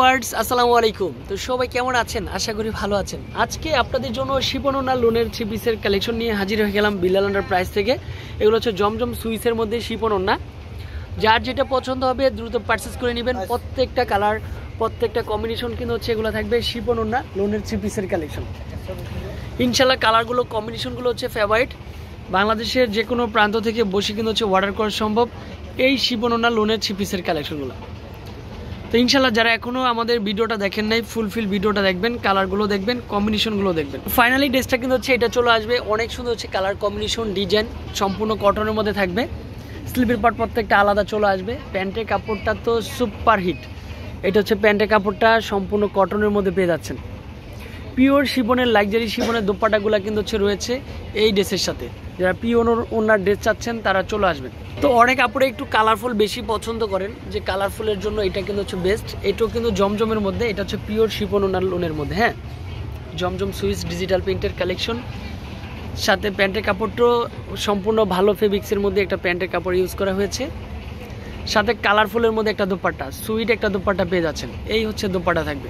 Viewers আসসালামু আলাইকুম। তো সবাই কেমন আছেন? আশা করি ভালো আছেন। আজকে আপনাদের জন্য শিপন ওড়না লোনের 3 পিসের কালেকশন নিয়ে হাজির হয়ে গেলাম বিলাল এন্টারপ্রাইজ থেকে। এগুলো হচ্ছে জমজম সুইসের মধ্যে শিপন ওড়না। যার যেটা পছন্দ হবে দ্রুত পারচেজ করে নেবেন। প্রত্যেকটা কালার, প্রত্যেকটা কম্বিনেশন কিন্তু হচ্ছে এগুলো থাকবে শিপন ওড়না লোনের 3 পিসের কালেকশন। ইনশাআল্লাহ কালারগুলো কম্বিনেশনগুলো হচ্ছে ফেভারিট। বাংলাদেশের যে কোনো প্রান্ত থেকে বসে কিন্তু হচ্ছে অর্ডার করা সম্ভব এই শিপন ওড়না লোনের 3 পিসের কালেকশনগুলো। তো ইনশাল্লাহ যারা এখনও আমাদের ভিডিওটা দেখেন নাই ফুলফিল ভিডিওটা দেখবেন, কালারগুলো দেখবেন, কম্বিনেশনগুলো দেখবেন। ফাইনালি ড্রেসটা কিন্তু হচ্ছে এটা চলে আসবে, অনেক সুন্দর হচ্ছে কালার কম্বিনেশন, ডিজাইন সম্পূর্ণ কটনের মধ্যে থাকবে। স্লিপের পার্ট প্রত্যেকটা আলাদা চলে আসবে। প্যান্টের কাপড়টা তো সুপার হিট। এটা হচ্ছে প্যান্টের কাপড়টা সম্পূর্ণ কটনের মধ্যে পেয়ে যাচ্ছেন। পিওর শিফনের লাক্সারি শিফনের দোপাট্টাগুলো কিন্তু হচ্ছে রয়েছে এই ড্রেসের সাথে। যারা পিওর ওনার ড্রেস চাচ্ছেন তারা চলে আসবেন। তো অনেক কাপড়ে একটু কালারফুল বেশি পছন্দ করেন, যে কালারফুলের জন্য এটা কিন্তু হচ্ছে বেস্ট। এটাও কিন্তু জমজমের মধ্যে, এটা হচ্ছে পিওর শিফন ওনার লোনের মধ্যে। হ্যাঁ, জমজম সুইস ডিজিটাল প্রিন্টের কালেকশন, সাথে প্যান্টের কাপড়টাও সম্পূর্ণ ভালো ফেব্রিক্সের মধ্যে একটা প্যান্টের কাপড় ইউজ করা হয়েছে। সাথে কালারফুলের মধ্যে একটা দোপাট্টা, সুইট একটা দোপাট্টা পেয়ে যাচ্ছেন। এই হচ্ছে দোপাট্টা থাকবে,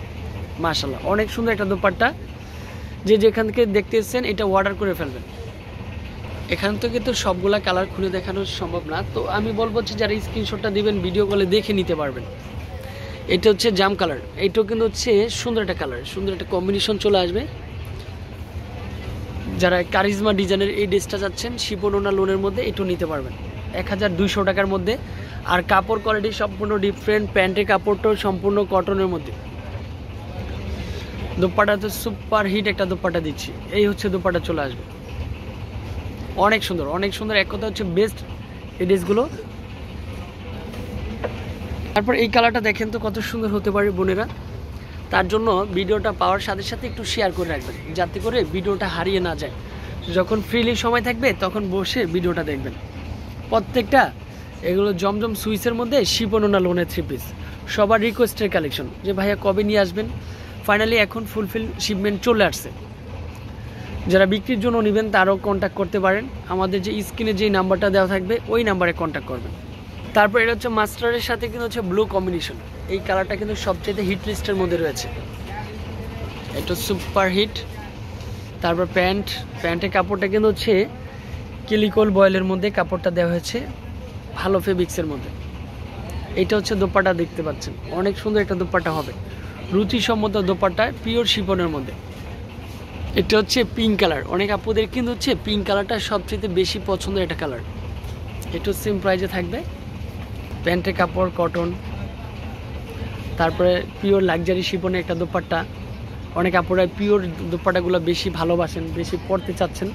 মাশাআল্লাহ অনেক সুন্দর একটা দোপাট্টা। যে যেখান থেকে দেখতে এসেছেন এটা অর্ডার করে ফেলবেন। এখান থেকে তো সবগুলা কালার খুলে দেখানো সম্ভব না, তো আমি বলবো যে যারা স্ক্রিনশটটা দিবেন ভিডিও কলে দেখে নিতে পারবেন। এটা হচ্ছে জাম কালার, এইটাও কিন্তু হচ্ছে সুন্দর একটা কালার, সুন্দর একটা কম্বিনেশন চলে আসবে। যারা কারিজমা ডিজাইনের এই ড্রেসটা চাচ্ছেন শিফন ওড়না লোনের মধ্যে এটাও নিতে পারবেন 1200 টাকার মধ্যে। আর কাপড় কোয়ালিটি সম্পূর্ণ ডিফারেন্ট, প্যান্টের কাপড়টাও সম্পূর্ণ কটনের মধ্যে। দোপাট্টাতে সুপার হিট একটা দোপাট্টা দিচ্ছি, এই হচ্ছে দোপাট্টা চলে আসবে, অনেক সুন্দর অনেক সুন্দর। এক কথা হচ্ছে বেস্ট এই ড্রেসগুলো। তারপর এই কালারটা দেখেন তো কত সুন্দর হতে পারে বোনেরা। তার জন্য ভিডিওটা পাওয়ার সাথে সাথে একটু শেয়ার করে রাখবেন, যাতে করে ভিডিওটা হারিয়ে না যায়। যখন ফ্রিলি সময় থাকবে তখন বসে ভিডিওটা দেখবেন। প্রত্যেকটা এগুলো জমজম সুইসের মধ্যে শিফন ওড়না লোনের 3 পিস। সবার রিকোয়েস্টের কালেকশন যে ভাইয়া কবে নিয়ে আসবেন। ফাইনালি এখন ফুলফিল শিপমেন্ট চলে আসছে। যারা বিক্রির জন্য নেবেন তারাও কন্ট্যাক্ট করতে পারেন। আমাদের যে স্ক্রিনে যেই নাম্বারটা দেওয়া থাকবে ওই নাম্বারে কন্ট্যাক্ট করবেন। তারপর এটা হচ্ছে মাস্টারের সাথে কিন্তু হচ্ছে ব্লু কম্বিনেশন। এই কালারটা কিন্তু সবচেয়ে হিট লিস্টের মধ্যে রয়েছে, এটা সুপার হিট। তারপর প্যান্টের কাপড়টা কিন্তু হচ্ছে কেলিকল বয়েলের মধ্যে কাপড়টা দেওয়া হয়েছে, ভালো ফেব্রিক্সের মধ্যে। এটা হচ্ছে দোপাট্টা, দেখতে পাচ্ছেন অনেক সুন্দর একটা দোপাট্টা হবে, রুচিসম্মত দোপাট্টা পিওর শিফনের মধ্যে। এটা হচ্ছে পিঙ্ক কালার, অনেক আপুদের কিন্তু হচ্ছে পিঙ্ক কালারটা সবচেয়ে বেশি পছন্দের একটা কালার। একটু সেম প্রাইজে থাকবে। প্যান্টের কাপড় কটন, তারপরে পিওর লাক্সারি শিফনের একটা দোপাট্টা। অনেক আপুরা পিওর দোপাট্টাগুলো বেশি ভালোবাসেন, বেশি পরতে চাচ্ছেন,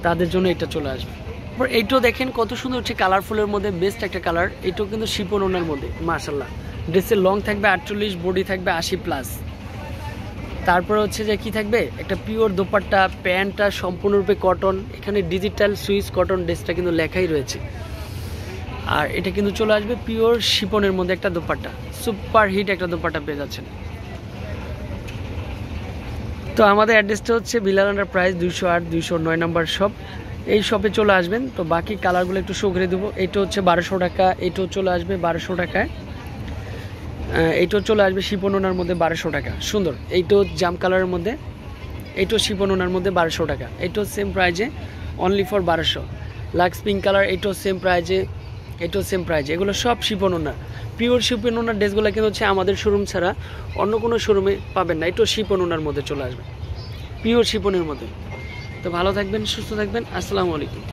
তাদের জন্য এটা চলে আসবে। তারপর এইটাও দেখেন কত সুন্দর হচ্ছে কালারফুলের মধ্যে বেস্ট একটা কালার। এটাও কিন্তু শিফন ওড়নার মধ্যে, মাশাআল্লাহ। ড্রেসের লং থাকবে 48, বডি থাকবে 80+। তারপরে হচ্ছে যে কি থাকবে, একটা পিওর দোপাট্টা, প্যান্টটা সম্পূর্ণরূপে কটন। এখানে ডিজিটাল সুইস কটন ড্রেসটা কিন্তু লেখাই রয়েছে। আর এটা কিন্তু চলে আসবে পিওর শিফনের মধ্যে একটা দোপাট্টা, সুপার হিট একটা দোপাট্টা পেয়ে যাচ্ছেন। তো আমাদের অ্যাড্রেসটা হচ্ছে বিলাল এন্টারপ্রাইজ 208 209 নম্বর শপ। এই শপে চলে আসবেন। তো বাকি কালারগুলো একটু শো করে দেবো। এটা হচ্ছে 1200 টাকা, এটাও চলে আসবে 1200 টাকায়। এইটাও চলে আসবে শিফন ওড়নার মধ্যে 1200 টাকা, সুন্দর। এইটাও জাম কালারের মধ্যে, এইটাও শিফন ওড়নার মধ্যে 1200 টাকা। এইটাও সেম প্রাইজে, only for 1200। Lux pink colour, এইটাও সেম প্রাইজে, এটাও সেম প্রাইজে। এগুলো সব শিফন ওড়না, পিওর শিফন ওড়নার ড্রেসগুলো কিন্তু হচ্ছে আমাদের শোরুম ছাড়া অন্য কোনো শোরুমে পাবেন না। এটাও শিফন ওড়নার মধ্যে চলে আসবে, পিওর শিফনের মধ্যে। তো ভালো থাকবেন, সুস্থ থাকবেন, আসসালামু আলাইকুম।